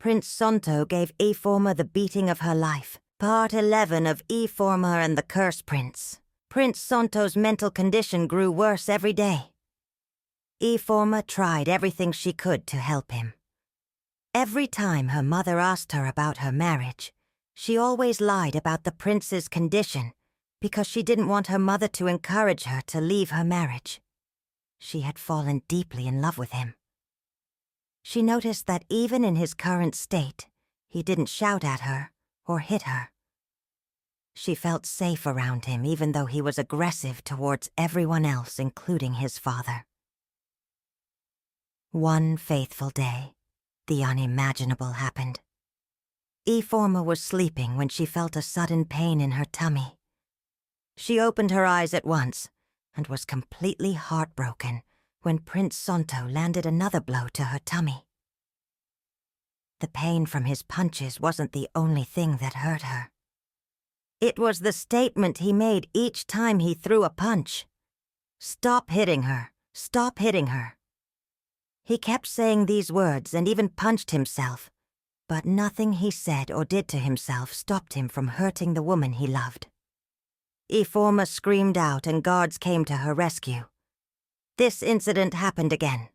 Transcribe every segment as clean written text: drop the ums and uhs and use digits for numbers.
Prince Sonto gave IFEOMA the beating of her life. Part 11 of IFEOMA and the Curse Prince. Prince Sonto's mental condition grew worse every day. IFEOMA tried everything she could to help him. Every time her mother asked her about her marriage, she always lied about the prince's condition because she didn't want her mother to encourage her to leave her marriage. She had fallen deeply in love with him. She noticed that even in his current state, he didn't shout at her or hit her. She felt safe around him even though he was aggressive towards everyone else, including his father. One faithful day, the unimaginable happened. IFEOMA was sleeping when she felt a sudden pain in her tummy. She opened her eyes at once and was completely heartbroken when Prince Sonto landed another blow to her tummy. The pain from his punches wasn't the only thing that hurt her. It was the statement he made each time he threw a punch. "Stop hitting her. Stop hitting her." He kept saying these words and even punched himself, but nothing he said or did to himself stopped him from hurting the woman he loved. IFEOMA screamed out and guards came to her rescue. This incident happened again.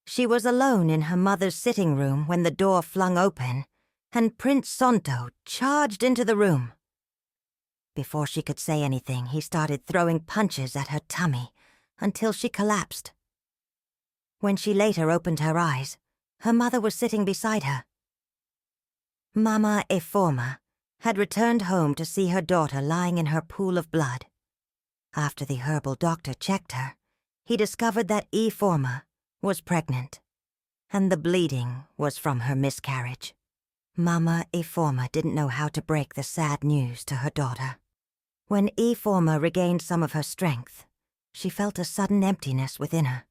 She was alone in her mother's sitting room when the door flung open, and Prince Sonto charged into the room. Before she could say anything, he started throwing punches at her tummy until she collapsed. When she later opened her eyes, her mother was sitting beside her. Mama IFEOMA had returned home to see her daughter lying in her pool of blood. After the herbal doctor checked her, he discovered that IFEOMA was pregnant, and the bleeding was from her miscarriage. Mama IFEOMA didn't know how to break the sad news to her daughter. When IFEOMA regained some of her strength, she felt a sudden emptiness within her.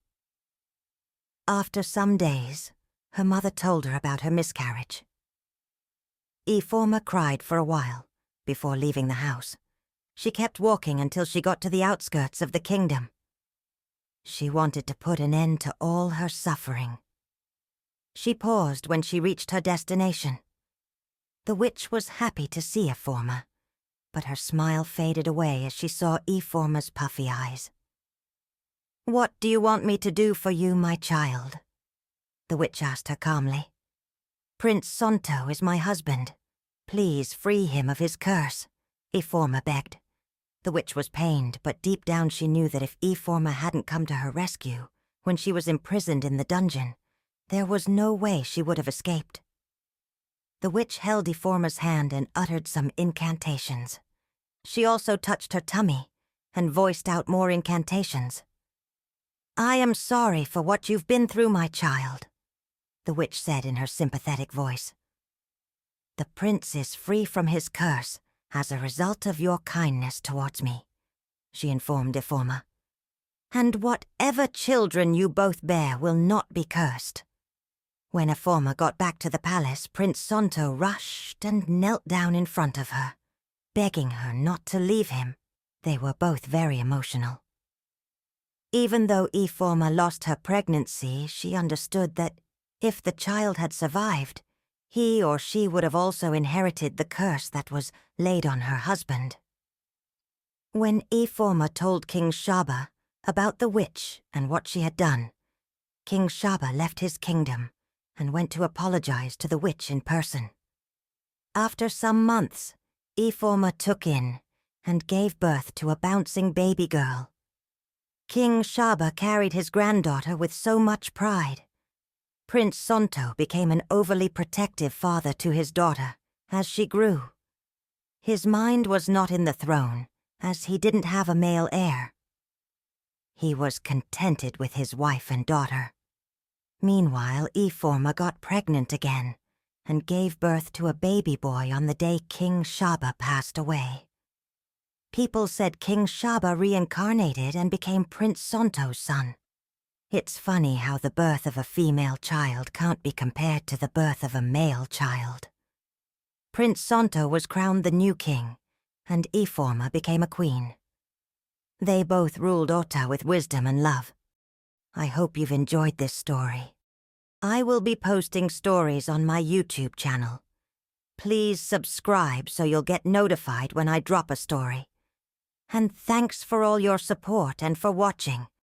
After some days, her mother told her about her miscarriage. IFEOMA cried for a while before leaving the house. She kept walking until she got to the outskirts of the kingdom. She wanted to put an end to all her suffering. She paused when she reached her destination. The witch was happy to see IFEOMA, but her smile faded away as she saw IFEOMA's puffy eyes. "What do you want me to do for you, my child?" the witch asked her calmly. "Prince Sonto is my husband. Please free him of his curse," IFEOMA begged. The witch was pained, but deep down she knew that if IFEOMA hadn't come to her rescue when she was imprisoned in the dungeon, there was no way she would have escaped. The witch held IFEOMA's hand and uttered some incantations. She also touched her tummy and voiced out more incantations. "I am sorry for what you've been through, my child," the witch said in her sympathetic voice. "The prince is free from his curse as a result of your kindness towards me," she informed IFEOMA. "And whatever children you both bear will not be cursed." When IFEOMA got back to the palace, Prince Sonto rushed and knelt down in front of her, begging her not to leave him. They were both very emotional. Even though IFEOMA lost her pregnancy, she understood that if the child had survived, he or she would have also inherited the curse that was laid on her husband. When IFEOMA told King Shaba about the witch and what she had done, King Shaba left his kingdom and went to apologize to the witch in person. After some months, IFEOMA took in and gave birth to a bouncing baby girl. King Shaba carried his granddaughter with so much pride. Prince Sonto became an overly protective father to his daughter as she grew. His mind was not in the throne, as he didn't have a male heir. He was contented with his wife and daughter. Meanwhile, IFEOMA got pregnant again and gave birth to a baby boy on the day King Shaba passed away. People said King Shaba reincarnated and became Prince Sonto's son. It's funny how the birth of a female child can't be compared to the birth of a male child. Prince Sonto was crowned the new king, and IFEOMA became a queen. They both ruled Ota with wisdom and love. I hope you've enjoyed this story. I will be posting stories on my YouTube channel. Please subscribe so you'll get notified when I drop a story. And thanks for all your support and for watching.